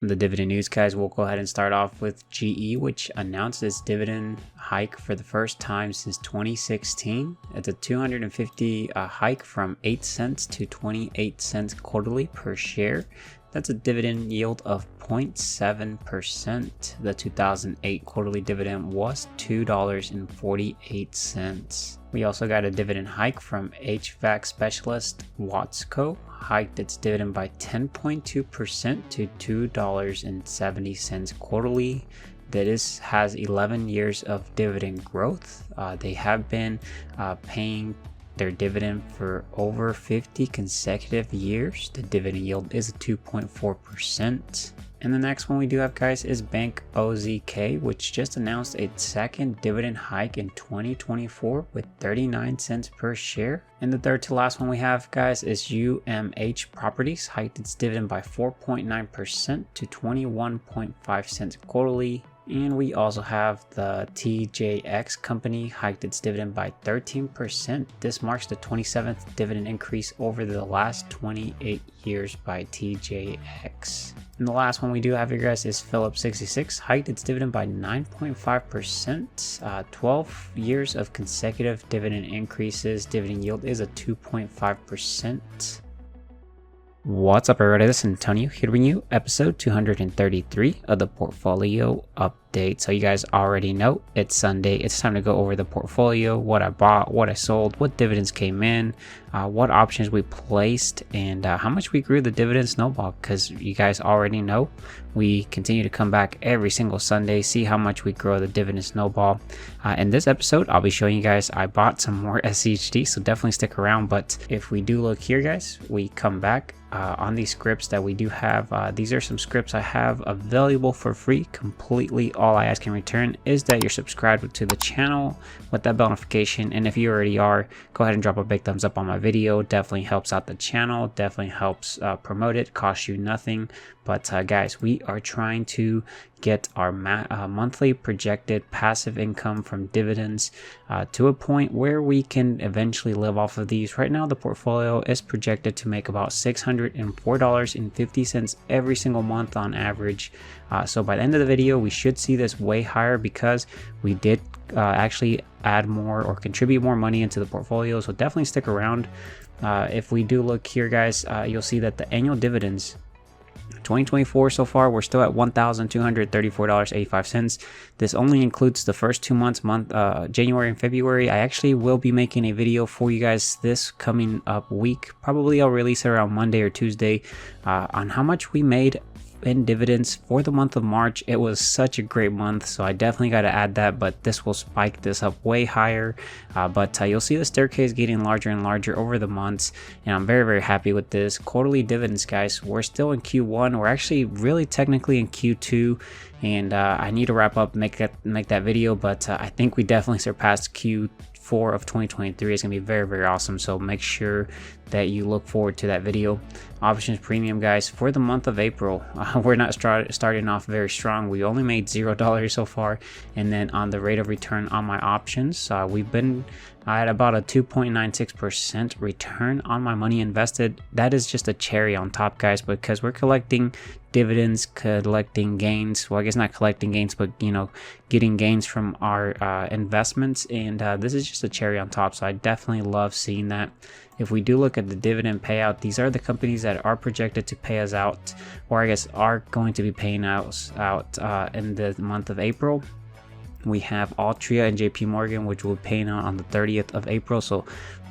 The dividend news, guys, we'll go ahead and start off with GE, which announced its dividend hike for the first time since 2016. It's a 250 hike from 8 cents to 28 cents quarterly per share. That's a dividend yield of 0.7%. The 2008 quarterly dividend was $2.48. We also got a dividend hike from HVAC specialist Watsco, hiked its dividend by 10.2% to $2.70 quarterly. That has 11 years of dividend growth. They have been paying their dividend for over 50 consecutive years. The dividend yield is 2.4%. And the next one we do have, guys, is Bank OZK, which just announced its second dividend hike in 2024 with 39 cents per share. And the third to last one we have, guys, is UMH Properties, hiked its dividend by 4.9% to 21.5 cents quarterly. And we also have the TJX company, hiked its dividend by 13%. This marks the 27th dividend increase over the last 28 years by TJX. And the last one we do have here, guys, is Phillips 66, hiked its dividend by 9.5%. 12 years of consecutive dividend increases. Dividend yield is 2.5%. What's up, everybody? This is Antonio here to bring you episode 233 of the portfolio update. So you guys already know it's Sunday. It's time to go over the portfolio, what I bought, what I sold, what dividends came in, what options we placed, and how much we grew the dividend snowball, because you guys already know we continue to come back every single Sunday, see how much we grow the dividend snowball. In this episode, I'll be showing you guys I bought some more SCHD, so definitely stick around. But if we do look here, guys, we come back on these scripts that we do have. These are some scripts I have available for free completely. All I ask in return is that you're subscribed to the channel with that bell notification, and if you already are, go ahead and drop a big thumbs up on my video. Definitely helps out the channel, definitely helps promote it, costs you nothing. But guys, we are trying to get our monthly projected passive income from dividends to a point where we can eventually live off of these. Right now, the portfolio is projected to make about $604.50 every single month on average. So by the end of the video, we should see this way higher because we did actually add more or contribute more money into the portfolio. So definitely stick around. If we do look here, guys, you'll see that the annual dividends 2024 so far, we're still at $1,234.85. This only includes the first 2 months, January and February. I actually will be making a video for you guys this coming up week. Probably I'll release it around Monday or Tuesday on how much we made in dividends for the month of March. It was such a great month, so I definitely got to add that, but this will spike this up way higher. But you'll see the staircase getting larger and larger over the months, and I'm very, very happy with this. Quarterly dividends, guys, we're still in Q1. We're actually really technically in Q2, and I need to wrap up, make that video, but I think we definitely surpassed Q4 of 2023. It's gonna be very, very awesome, so make sure that you look forward to that video. Options premium, guys, for the month of April, we're not starting off very strong. We only made $0 so far, and then on the rate of return on my options, we've been at about a 2.96% return on my money invested. That is just a cherry on top, guys, because we're collecting dividends, collecting gains. Well, I guess not collecting gains, but getting gains from our investments, and this is just a cherry on top. So I definitely love seeing that. If we do look at the dividend payout, these are the companies that are projected to pay us out, or I guess are going to be paying us out in the month of April. We have Altria and JP Morgan, which will be paying out on the 30th of April, so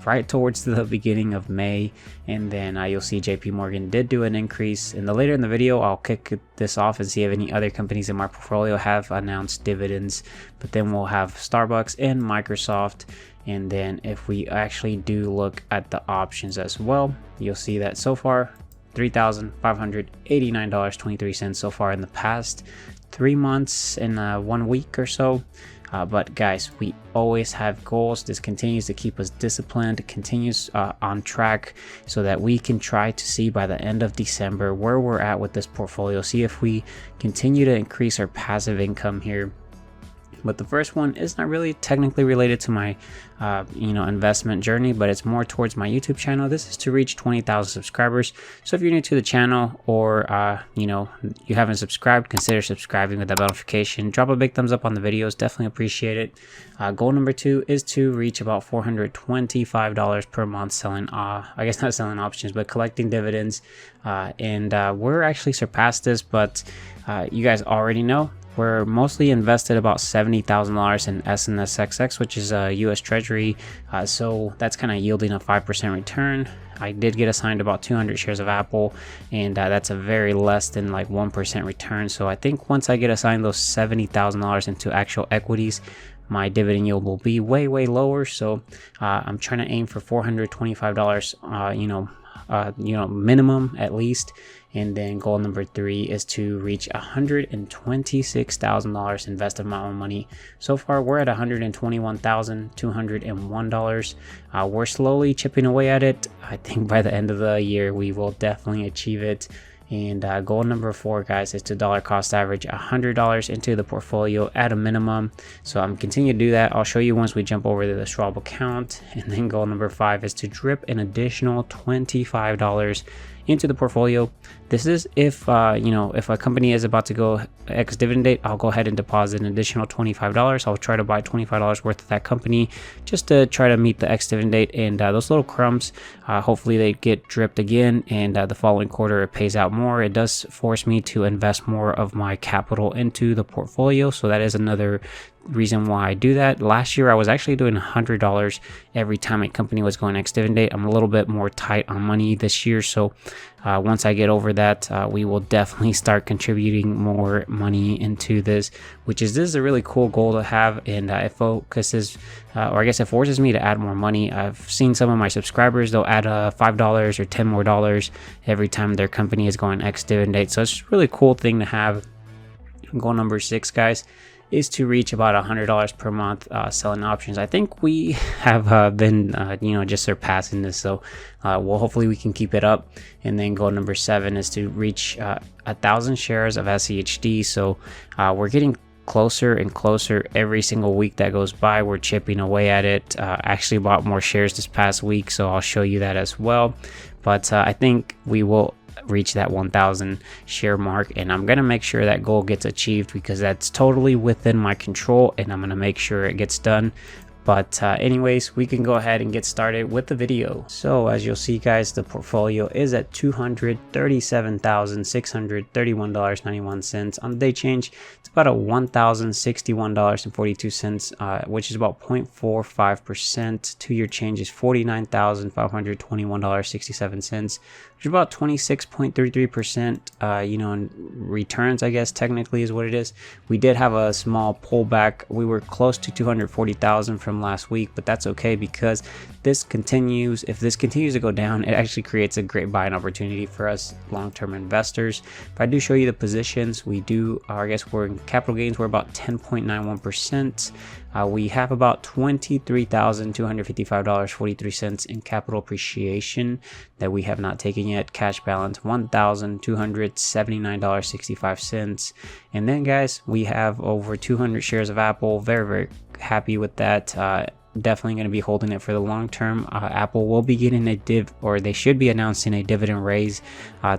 right towards the beginning of May. And then you'll see JP Morgan did do an increase. And later in the video, I'll kick this off and see if any other companies in my portfolio have announced dividends. But then we'll have Starbucks and Microsoft. And then if we actually do look at the options as well, you'll see that so far $3,589.23 so far in the past 3 months and 1 week or so. But guys, we always have goals. This continues to keep us disciplined, continues on track, so that we can try to see by the end of December where we're at with this portfolio. See if we continue to increase our passive income here. But the first one is not really technically related to my investment journey, but it's more towards my YouTube channel. This is to reach 20,000 subscribers. So if you're new to the channel, or you haven't subscribed, consider subscribing with that notification. Drop a big thumbs up on the videos, definitely appreciate it. Goal number 2 is to reach about $425 per month selling, I guess not selling options, but collecting dividends. We're actually surpassed this, but you guys already know we're mostly invested about $70,000 in SNSXX, which is a US Treasury. So that's kind of yielding a 5% return. I did get assigned about 200 shares of Apple, and that's a very less than like 1% return. So I think once I get assigned those $70,000 into actual equities, my dividend yield will be way lower. So I'm trying to aim for $425, minimum at least. And then goal number 3 is to reach $126,000 invested of my own money. So far, we're at $121,201. We're slowly chipping away at it. I think by the end of the year, we will definitely achieve it. And goal number 4, guys, is to dollar cost average $100 into the portfolio at a minimum. So I'm continuing to do that. I'll show you once we jump over to the Schwab account. And then goal number 5 is to drip an additional $25 into the portfolio. This is if if a company is about to go ex-dividend date, I'll go ahead and deposit an additional $25. I'll try to buy $25 worth of that company just to try to meet the ex-dividend date. And those little crumbs, hopefully they get dripped again, and the following quarter it pays out more. It does force me to invest more of my capital into the portfolio, so that is another reason why I do that. Last year I was actually doing $100 every time a company was going ex-dividend date. I'm a little bit more tight on money this year, so once I get over that, we will definitely start contributing more money into this, this is a really cool goal to have. And it focuses, or I guess it forces me to add more money. I've seen some of my subscribers, they'll add $5 or $10 more every time their company is going ex-dividend date. So it's a really cool thing to have. Goal number 6, guys, is to reach about $100 per month selling options. I think we have been just surpassing this, so hopefully we can keep it up. And then goal number 7 is to reach 1,000 shares of SCHD. So we're getting closer and closer every single week that goes by. We're chipping away at it. Actually bought more shares this past week, so I'll show you that as well. But I think we will reach that 1,000 share mark, and I'm gonna make sure that goal gets achieved because that's totally within my control, and I'm gonna make sure it gets done. But anyways, we can go ahead and get started with the video. So as you'll see, guys, the portfolio is at $237,631.91 on the day change. It's about a $1,061.42, which is about 0.45%. 2-year change is $49,521.67, which is about 26.33%. In returns, I guess technically is what it is. We did have a small pullback. We were close to 240,000 from last week, but that's okay because this continues. If this continues to go down, it actually creates a great buying opportunity for us long-term investors. If I do show you the positions, we do, I guess we're in capital gains, we're about 10.91%. We have about $23,255.43 in capital appreciation that we have not taken yet. Cash balance $1,279.65. And then, guys, we have over 200 shares of Apple. Very happy with that. Definitely going to be holding it for the long term. Apple will be getting they should be announcing a dividend raise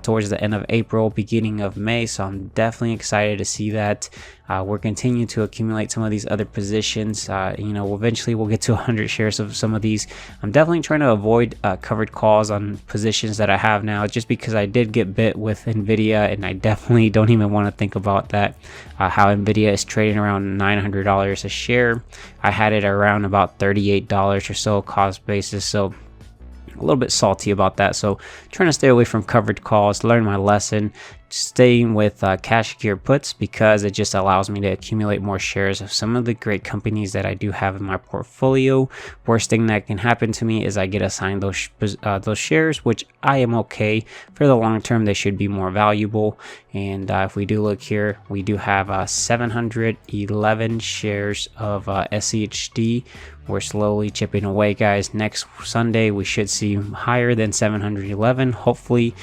towards the end of April, beginning of May. So I'm definitely excited to see that. We're continuing to accumulate some of these other positions. Eventually we'll get to 100 shares of some of these. I'm definitely trying to avoid covered calls on positions that I have now, just because I did get bit with Nvidia, and I definitely don't even want to think about that. How Nvidia is trading around $900 a share. I had it around about $38 or so cost basis, so a little bit salty about that. So trying to stay away from covered calls, learn my lesson, staying with cash secured puts because it just allows me to accumulate more shares of some of the great companies that I do have in my portfolio. Worst thing that can happen to me is I get assigned those shares, which I am okay. For the long term, they should be more valuable. And if we do look here, we do have 711 shares of SCHD. We're slowly chipping away, guys. Next Sunday, we should see higher than 711. Hopefully,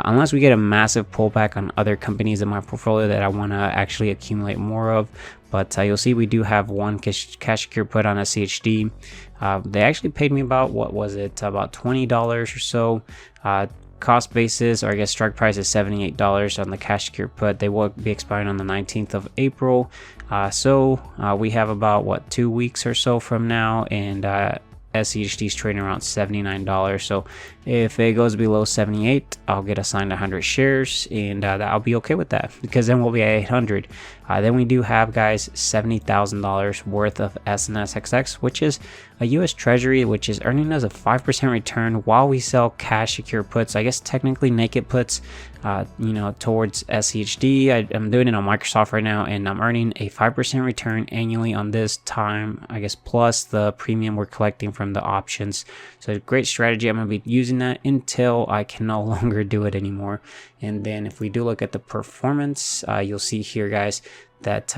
unless we get a massive pullback on other companies in my portfolio that I want to actually accumulate more of. But you'll see we do have one cash secure put on SCHD. They actually paid me about, what was it, about $20 or so. Cost basis, or I guess strike price, is $78 on the cash secure put. They will be expiring on the 19th of April. So we have about, what, 2 weeks or so from now, and SCHD is trading around $79. So if it goes below 78, I'll get assigned 100 shares, and I'll be okay with that, because then we'll be at 800. Then we do have, guys, $70,000 worth of SNSXX, which is a US Treasury, which is earning us a 5% return while we sell cash secure puts. I guess technically naked puts, towards SCHD. I'm doing it on Microsoft right now, and I'm earning a 5% return annually on this time, I guess, plus the premium we're collecting from the options. So great strategy. I'm going to be using that until I can no longer do it anymore. And then if we do look at the performance, you'll see here, guys, that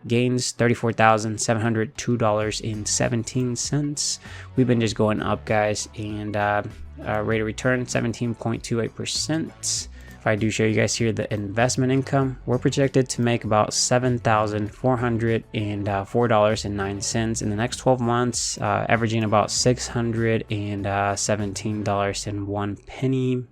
gains $34,702.17. We've been just going up, guys, and rate of return 17.28%. If I do show you guys here the investment income, we're projected to make about $7,404.09 in the next 12 months, averaging about $617.01.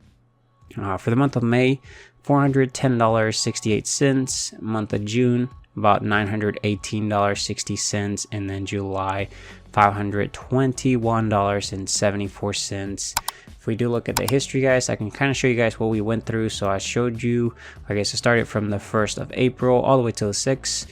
For the month of May, $410.68. Month of June, about $918.60, and then July, $521.74. If we do look at the history, guys, I can kind of show you guys what we went through. So I showed you, I guess I started from the 1st of April all the way to the 6th,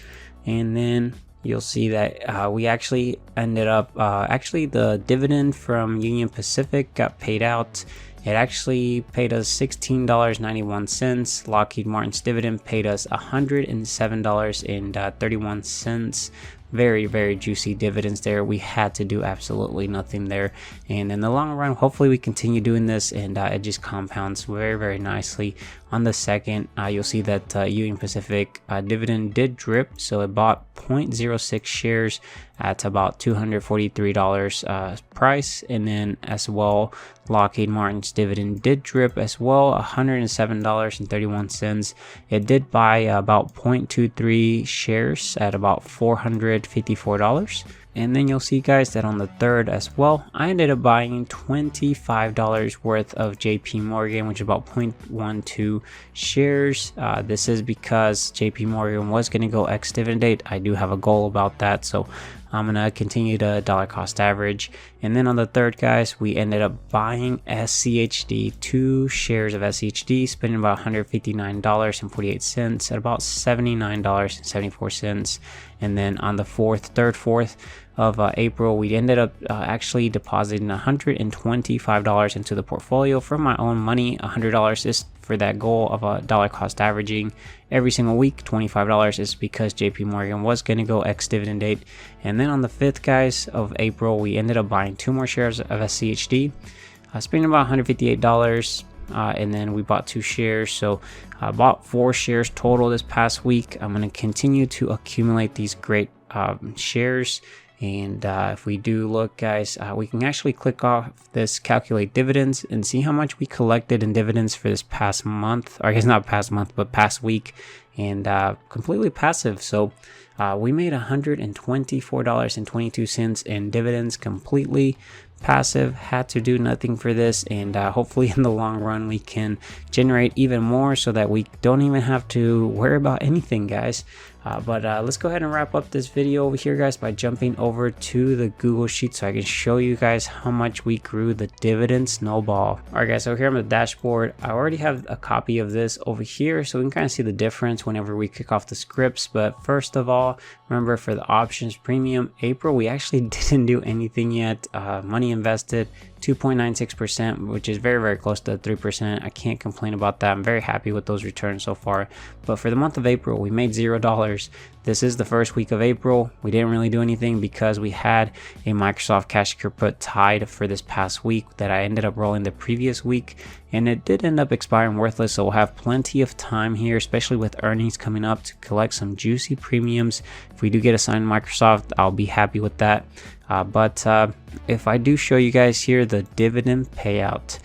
and then you'll see that we actually ended up, actually the dividend from Union Pacific got paid out. It actually paid us $16.91. Lockheed Martin's dividend paid us $107.31. Very, very juicy dividends there. We had to do absolutely nothing there. And in the long run, hopefully we continue doing this, and it just compounds very, very nicely. On the 2nd, you'll see that Union Pacific dividend did drip. So it bought 0.06 shares at about $243 price. And then as well, Lockheed Martin's dividend did drip as well, $107.31. It did buy about 0.23 shares at about $454. And then you'll see, guys, that on the 3rd as well, I ended up buying $25 worth of JP Morgan, which is about 0.12 shares. This is because JP Morgan was going to go ex-dividend date. I do have a goal about that, so I'm going to continue to dollar cost average. And then on the 3rd, guys, we ended up buying SCHD, 2 shares of SCHD, spending about $159.48 at about $79.74. And then on the 4th of April, we ended up actually depositing $125 into the portfolio from my own money. $100 is for that goal of a dollar cost averaging every single week. $25 is because JP Morgan was going to go ex-dividend date. And then on the 5th, guys, of April, we ended up buying 2 more shares of SCHD, spending about $158. And then we bought 2 shares, so I bought 4 shares total this past week. I'm going to continue to accumulate these great shares. And if we do look, guys, we can actually click off this calculate dividends and see how much we collected in dividends for this past month, or I guess not past month, but past week, and completely passive. So we made $124.22 in dividends, completely passive, had to do nothing for this. And hopefully in the long run we can generate even more so that we don't even have to worry about anything, guys. But let's go ahead and wrap up this video over here, guys, by jumping over to the Google Sheet so I can show you guys how much we grew the dividend snowball. All right, guys, so here on the dashboard, I already have a copy of this over here, so we can kind of see the difference whenever we kick off the scripts. But first of all, remember, for the options premium April, we actually didn't do anything yet. Money invested 2.96%, which is very, very close to 3%. I can't complain about that. I'm very happy with those returns so far. But for the month of April, we made $0. This is the first week of April. We didn't really do anything because we had a Microsoft cash secure put tied for this past week that I ended up rolling the previous week, and it did end up expiring worthless. So we'll have plenty of time here, especially with earnings coming up, to collect some juicy premiums. If we do get assigned Microsoft, I'll be happy with that. But if I do show you guys here the dividend payout,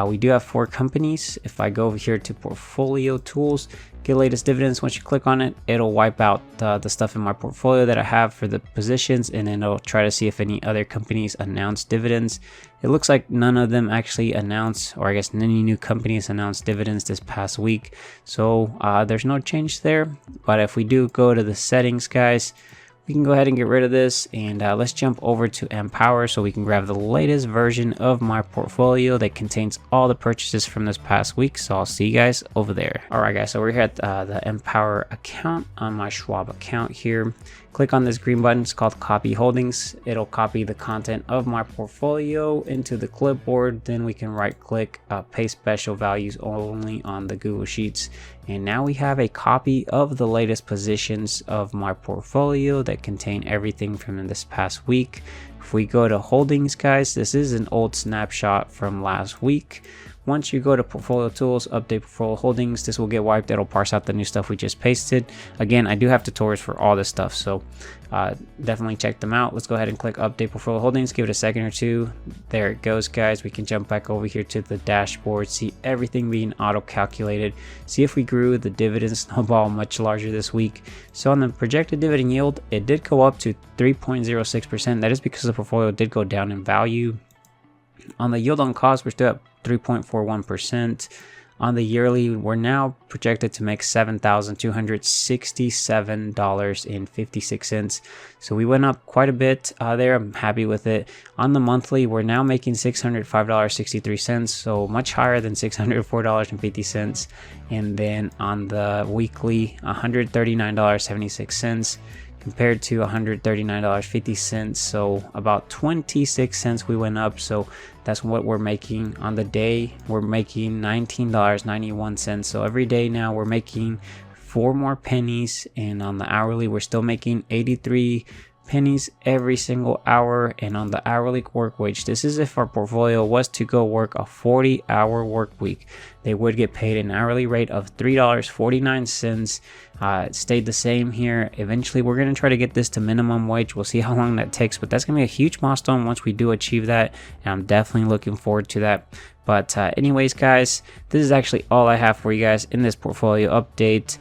We do have 4 companies. If I go over here to portfolio tools, get latest dividends, once you click on it, it'll wipe out the stuff in my portfolio that I have for the positions, and then it'll try to see if any other companies announce dividends. It looks like none of them actually announced, or I guess any new companies announced dividends this past week, so there's no change there. But if we do go to the settings, guys, we can go ahead and get rid of this, and let's jump over to Empower so we can grab the latest version of my portfolio that contains all the purchases from this past week. So I'll see you guys over there. All right, guys, so we're here at the Empower account on my Schwab account here. Click on this green button. It's called Copy Holdings. It'll copy the content of my portfolio into the clipboard. Then we can right click, paste special values only on the Google Sheets. And now we have a copy of the latest positions of my portfolio that contain everything from this past week. If we go to holdings, guys, this is an old snapshot from last week. Once you go to portfolio tools, update portfolio holdings, this will get wiped. It'll parse out the new stuff we just pasted. Again, I do have tutorials for all this stuff, so definitely check them out. Let's go ahead and click update portfolio holdings. Give it a second or two. There it goes, guys. We can jump back over here to the dashboard, see everything being auto calculated, see if we grew the dividend snowball much larger this week. So on the projected dividend yield, it did go up to 3.06%. That is because the portfolio did go down in value. On the yield on cost, we're still at 3.41%. On the yearly, we're now projected to make $7,267.56. So we went up quite a bit there. I'm happy with it. On the monthly, we're now making $605.63, so much higher than $604.50. And then on the weekly, $139.76. compared to $139.50, so about 26 cents we went up. So that's what we're making on the day. We're making $19.91. So every day now we're making 4 more pennies, and on the hourly we're still making 83 pennies every single hour. And on the hourly work wage, this is if our portfolio was to go work a 40-hour work week, they would get paid an hourly rate of $3.49. It stayed the same here. Eventually we're going to try to get this to minimum wage. We'll see how long that takes, but that's going to be a huge milestone once we do achieve that, and I'm definitely looking forward to that. But anyways, guys, this is actually all I have for you guys in this portfolio update.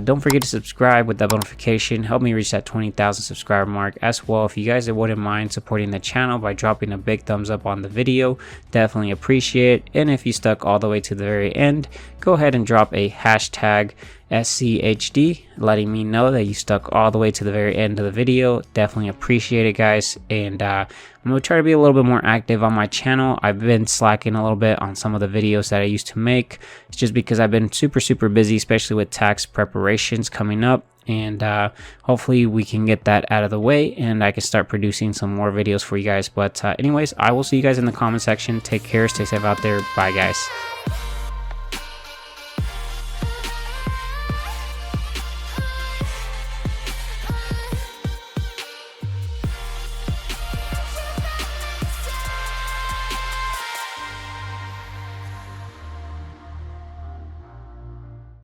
Don't forget to subscribe with that notification. Help me reach that 20,000 subscriber mark as well. If you guys wouldn't mind supporting the channel by dropping a big thumbs up on the video, definitely appreciate it. And if you stuck all the way to the very end, go ahead and drop a hashtag SCHD, letting me know that you stuck all the way to the very end of the video. Definitely appreciate it, guys. And I'm going to try to be a little bit more active on my channel. I've been slacking a little bit on some of the videos that I used to make. It's just because I've been super busy, especially with tax preparations coming up. And hopefully we can get that out of the way and I can start producing some more videos for you guys. But anyways, I will see you guys in the comment section. Take care, stay safe out there. Bye, guys.